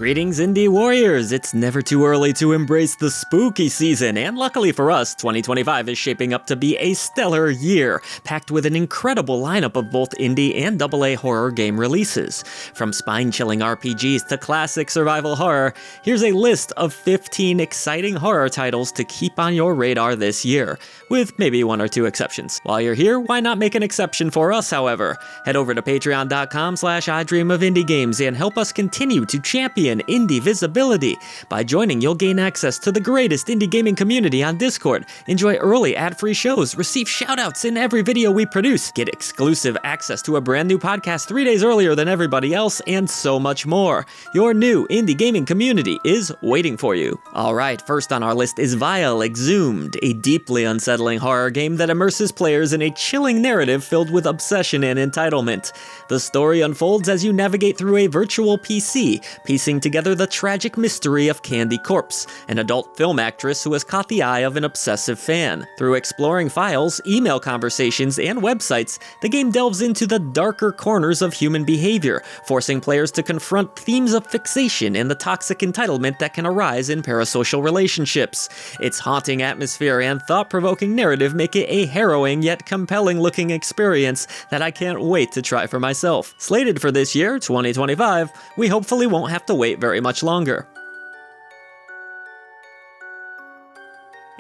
Greetings, Indie Warriors! It's never too early to embrace the spooky season, and luckily for us, 2025 is shaping up to be a stellar year, packed with an incredible lineup of both indie and AA horror game releases. From spine-chilling RPGs to classic survival horror, here's a list of 15 exciting horror titles to keep on your radar this year, with maybe one or two exceptions. While you're here, why not make an exception for us, however? Head over to patreon.com/idreamofindiegames and help us continue to champion indie visibility. By joining, you'll gain access to the greatest indie gaming community on Discord, enjoy early ad-free shows, receive shoutouts in every video we produce, get exclusive access to a brand new podcast 3 days earlier than everybody else, and so much more. Your new indie gaming community is waiting for you. Alright, first on our list is Exhumed, a deeply unsettling horror game that immerses players in a chilling narrative filled with obsession and entitlement. The story unfolds as you navigate through a virtual PC, piecing together the tragic mystery of Candy Corpse, an adult film actress who has caught the eye of an obsessive fan. Through exploring files, email conversations, and websites, the game delves into the darker corners of human behavior, forcing players to confront themes of fixation and the toxic entitlement that can arise in parasocial relationships. Its haunting atmosphere and thought-provoking narrative make it a harrowing yet compelling-looking experience that I can't wait to try for myself. Slated for this year, 2025, we hopefully won't have to wait very much longer.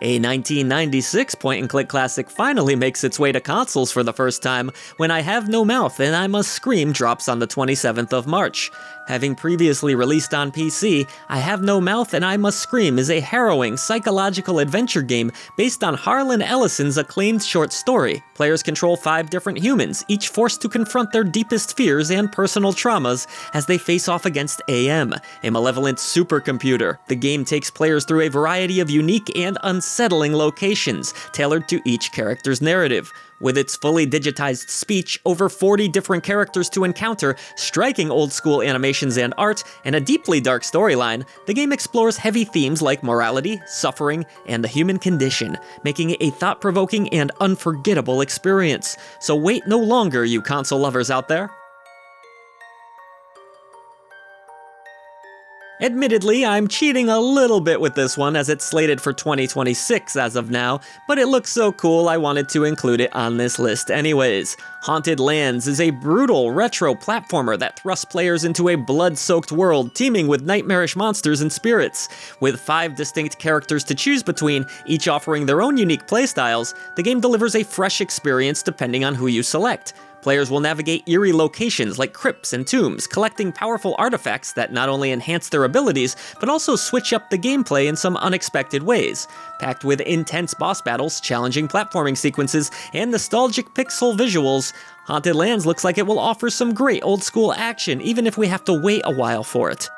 A 1996 point-and-click classic finally makes its way to consoles for the first time when I Have No Mouth and I Must Scream drops on the 27th of March. Having previously released on PC, I Have No Mouth and I Must Scream is a harrowing psychological adventure game based on Harlan Ellison's acclaimed short story. Players control 5 different humans, each forced to confront their deepest fears and personal traumas as they face off against AM, a malevolent supercomputer. The game takes players through a variety of unique and unsettling locations, tailored to each character's narrative. With its fully digitized speech, over 40 different characters to encounter, striking old-school animations and art, and a deeply dark storyline, the game explores heavy themes like morality, suffering, and the human condition, making it a thought-provoking and unforgettable experience. So wait no longer, you console lovers out there. Admittedly, I'm cheating a little bit with this one as it's slated for 2026 as of now, but it looks so cool I wanted to include it on this list anyways. Haunted Lands is a brutal retro platformer that thrusts players into a blood-soaked world teeming with nightmarish monsters and spirits. With 5 distinct characters to choose between, each offering their own unique playstyles, the game delivers a fresh experience depending on who you select. Players will navigate eerie locations like crypts and tombs, collecting powerful artifacts that not only enhance their abilities, but also switch up the gameplay in some unexpected ways. Packed with intense boss battles, challenging platforming sequences, and nostalgic pixel visuals, Haunted Lands looks like it will offer some great old-school action, even if we have to wait a while for it.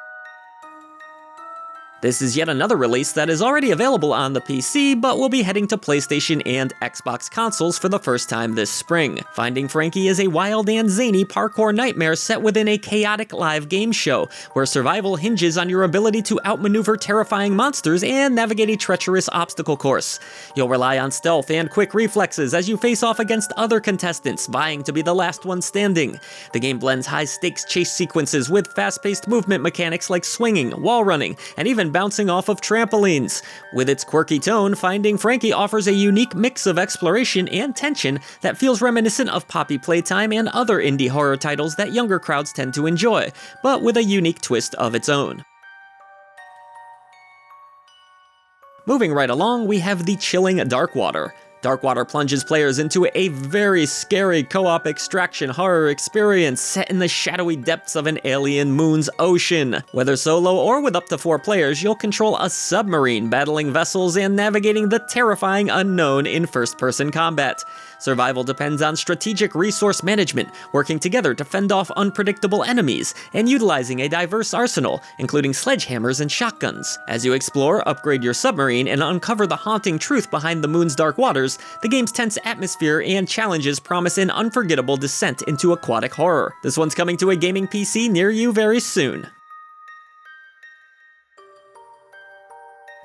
This is yet another release that is already available on the PC, but will be heading to PlayStation and Xbox consoles for the first time this spring. Finding Frankie is a wild and zany parkour nightmare set within a chaotic live game show, where survival hinges on your ability to outmaneuver terrifying monsters and navigate a treacherous obstacle course. You'll rely on stealth and quick reflexes as you face off against other contestants, vying to be the last one standing. The game blends high-stakes chase sequences with fast-paced movement mechanics like swinging, wall running, and even bouncing off of trampolines. With its quirky tone, Finding Frankie offers a unique mix of exploration and tension that feels reminiscent of Poppy Playtime and other indie horror titles that younger crowds tend to enjoy, but with a unique twist of its own. Moving right along, we have the chilling Darkwater. Darkwater plunges players into a very scary co-op extraction horror experience set in the shadowy depths of an alien moon's ocean. Whether solo or with up to 4 players, you'll control a submarine, battling vessels and navigating the terrifying unknown in first-person combat. Survival depends on strategic resource management, working together to fend off unpredictable enemies, and utilizing a diverse arsenal, including sledgehammers and shotguns. As you explore, upgrade your submarine, and uncover the haunting truth behind the moon's dark waters, the game's tense atmosphere and challenges promise an unforgettable descent into aquatic horror. This one's coming to a gaming PC near you very soon.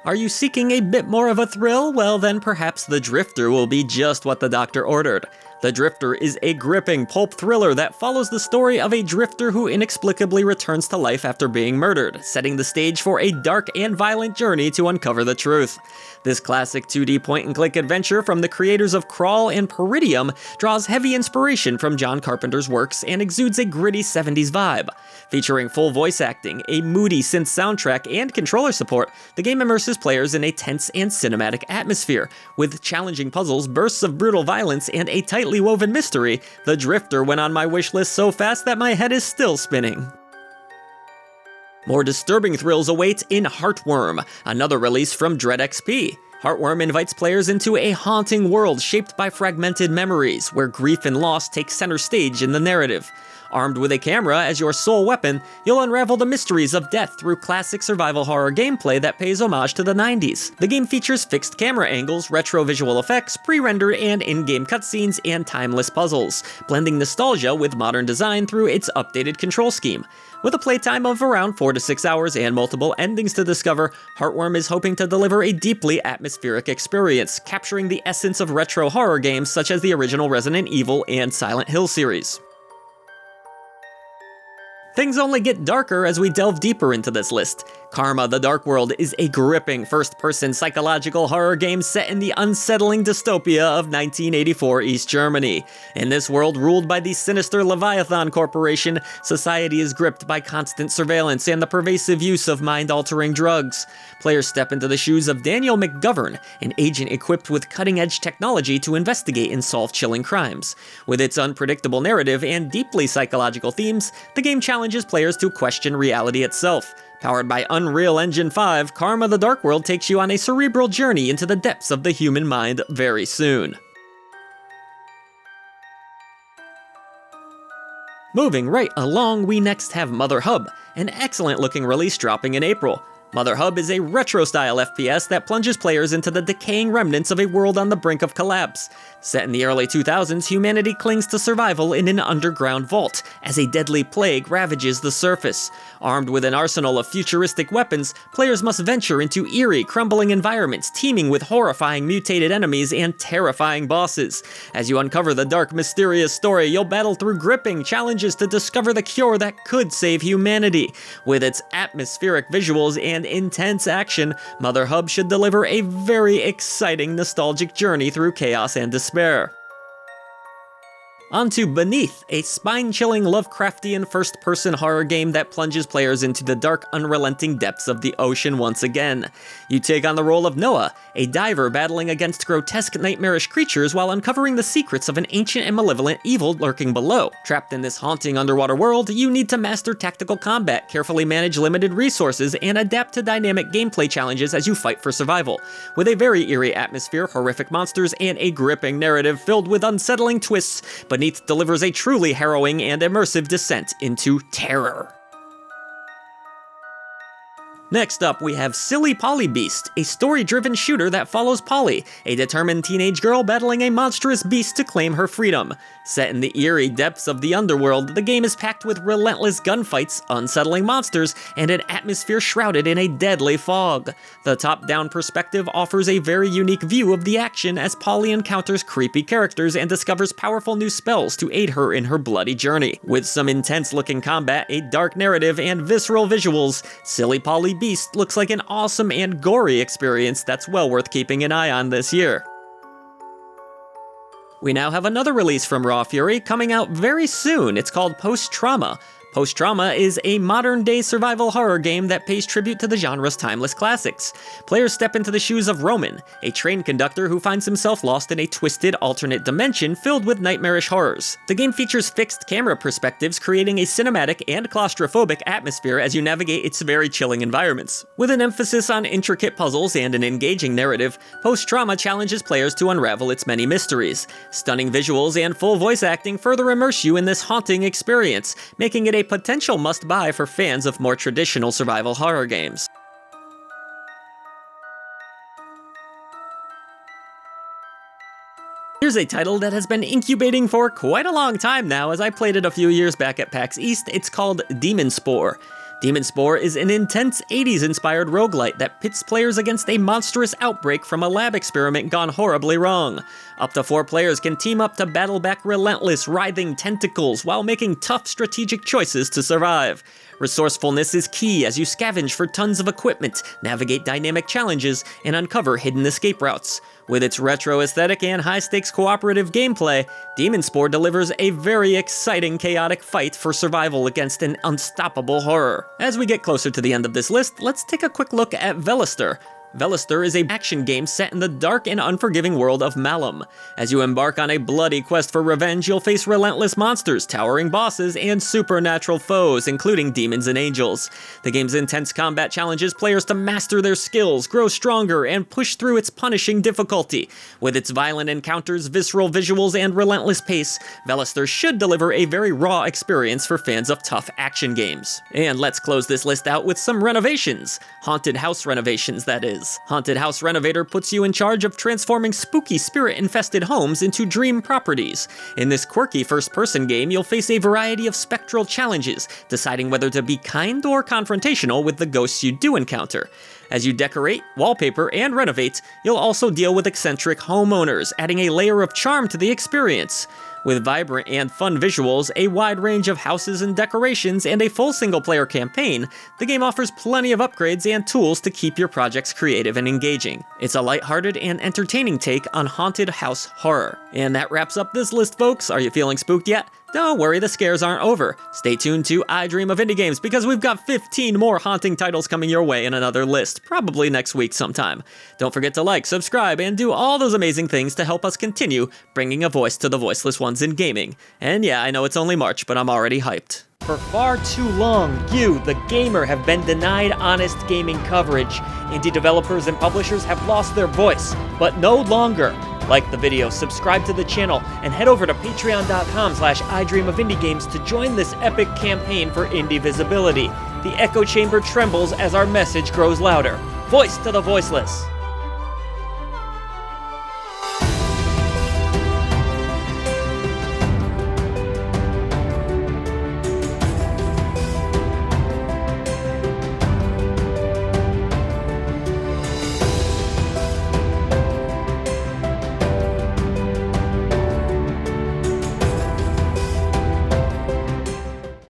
Are you seeking a bit more of a thrill? Well then perhaps The Drifter will be just what the doctor ordered. The Drifter is a gripping pulp thriller that follows the story of a drifter who inexplicably returns to life after being murdered, setting the stage for a dark and violent journey to uncover the truth. This classic 2D point-and-click adventure from the creators of Crawl and Peridium draws heavy inspiration from John Carpenter's works and exudes a gritty 70s vibe. Featuring full voice acting, a moody synth soundtrack, and controller support, the game immerses players in a tense and cinematic atmosphere. With challenging puzzles, bursts of brutal violence, and a tightly woven mystery, The Drifter went on my wishlist so fast that my head is still spinning. More disturbing thrills await in Heartworm, another release from Dread XP. Heartworm invites players into a haunting world shaped by fragmented memories, where grief and loss take center stage in the narrative. Armed with a camera as your sole weapon, you'll unravel the mysteries of death through classic survival horror gameplay that pays homage to the 90s. The game features fixed camera angles, retro visual effects, pre-rendered and in-game cutscenes, and timeless puzzles, blending nostalgia with modern design through its updated control scheme. With a playtime of around 4 to 6 hours and multiple endings to discover, Heartworm is hoping to deliver a deeply atmospheric experience, capturing the essence of retro horror games such as the original Resident Evil and Silent Hill series. Things only get darker as we delve deeper into this list. Karma: The Dark World is a gripping first-person psychological horror game set in the unsettling dystopia of 1984 East Germany. In this world ruled by the sinister Leviathan Corporation, society is gripped by constant surveillance and the pervasive use of mind-altering drugs. Players step into the shoes of Daniel McGovern, an agent equipped with cutting-edge technology to investigate and solve chilling crimes. With its unpredictable narrative and deeply psychological themes, the game challenges players to question reality itself. Powered by Unreal Engine 5, Karma: The Dark World takes you on a cerebral journey into the depths of the human mind very soon. Moving right along, we next have Mother Hub, an excellent-looking release dropping in April. Mother Hub is a retro-style FPS that plunges players into the decaying remnants of a world on the brink of collapse. Set in the early 2000s, humanity clings to survival in an underground vault as a deadly plague ravages the surface. Armed with an arsenal of futuristic weapons, players must venture into eerie, crumbling environments teeming with horrifying mutated enemies and terrifying bosses. As you uncover the dark, mysterious story, you'll battle through gripping challenges to discover the cure that could save humanity. With its atmospheric visuals and intense action, Mother Hub should deliver a very exciting, nostalgic journey through chaos and despair. On to Beneath, a spine-chilling Lovecraftian first-person horror game that plunges players into the dark, unrelenting depths of the ocean once again. You take on the role of Noah, a diver battling against grotesque, nightmarish creatures while uncovering the secrets of an ancient and malevolent evil lurking below. Trapped in this haunting underwater world, you need to master tactical combat, carefully manage limited resources, and adapt to dynamic gameplay challenges as you fight for survival. With a very eerie atmosphere, horrific monsters, and a gripping narrative filled with unsettling twists, Beneath delivers a truly harrowing and immersive descent into terror. Next up, we have Silly Polly Beast, a story-driven shooter that follows Polly, a determined teenage girl battling a monstrous beast to claim her freedom. Set in the eerie depths of the underworld, the game is packed with relentless gunfights, unsettling monsters, and an atmosphere shrouded in a deadly fog. The top-down perspective offers a very unique view of the action as Polly encounters creepy characters and discovers powerful new spells to aid her in her bloody journey. With some intense-looking combat, a dark narrative, and visceral visuals, Silly Polly Beast looks like an awesome and gory experience that's well worth keeping an eye on this year. We now have another release from Raw Fury coming out very soon. It's called Post-Trauma. Post-Trauma is a modern-day survival horror game that pays tribute to the genre's timeless classics. Players step into the shoes of Roman, a train conductor who finds himself lost in a twisted alternate dimension filled with nightmarish horrors. The game features fixed camera perspectives, creating a cinematic and claustrophobic atmosphere as you navigate its very chilling environments. With an emphasis on intricate puzzles and an engaging narrative, Post-Trauma challenges players to unravel its many mysteries. Stunning visuals and full voice acting further immerse you in this haunting experience, making it a potential must-buy for fans of more traditional survival horror games. Here's a title that has been incubating for quite a long time now, as I played it a few years back at PAX East. It's called Demon Spore. Demon Spore is an intense 80s-inspired roguelite that pits players against a monstrous outbreak from a lab experiment gone horribly wrong. Up to 4 players can team up to battle back relentless, writhing tentacles while making tough strategic choices to survive. Resourcefulness is key as you scavenge for tons of equipment, navigate dynamic challenges, and uncover hidden escape routes. With its retro aesthetic and high-stakes cooperative gameplay, Demon Spore delivers a very exciting chaotic fight for survival against an unstoppable horror. As we get closer to the end of this list, let's take a quick look at VELASTER. VELASTER is an action game set in the dark and unforgiving world of Malum. As you embark on a bloody quest for revenge, you'll face relentless monsters, towering bosses, and supernatural foes, including demons and angels. The game's intense combat challenges players to master their skills, grow stronger, and push through its punishing difficulty. With its violent encounters, visceral visuals, and relentless pace, VELASTER should deliver a very raw experience for fans of tough action games. And let's close this list out with some renovations. Haunted house renovations, that is. Haunted House Renovator puts you in charge of transforming spooky spirit-infested homes into dream properties. In this quirky first-person game, you'll face a variety of spectral challenges, deciding whether to be kind or confrontational with the ghosts you do encounter. As you decorate, wallpaper, and renovate, you'll also deal with eccentric homeowners, adding a layer of charm to the experience. With vibrant and fun visuals, a wide range of houses and decorations, and a full single-player campaign, the game offers plenty of upgrades and tools to keep your projects creative and engaging. It's a lighthearted and entertaining take on haunted house horror. And that wraps up this list, folks. Are you feeling spooked yet? Don't worry, the scares aren't over. Stay tuned to I Dream of Indie Games because we've got 15 more haunting titles coming your way in another list, probably next week sometime. Don't forget to like, subscribe, and do all those amazing things to help us continue bringing a voice to the voiceless ones in gaming. And yeah, I know it's only March, but I'm already hyped. For far too long, you, the gamer, have been denied honest gaming coverage. Indie developers and publishers have lost their voice, but no longer. Like the video, subscribe to the channel, and head over to patreon.com/idreamofindiegames to join this epic campaign for indie visibility. The echo chamber trembles as our message grows louder. Voice to the voiceless!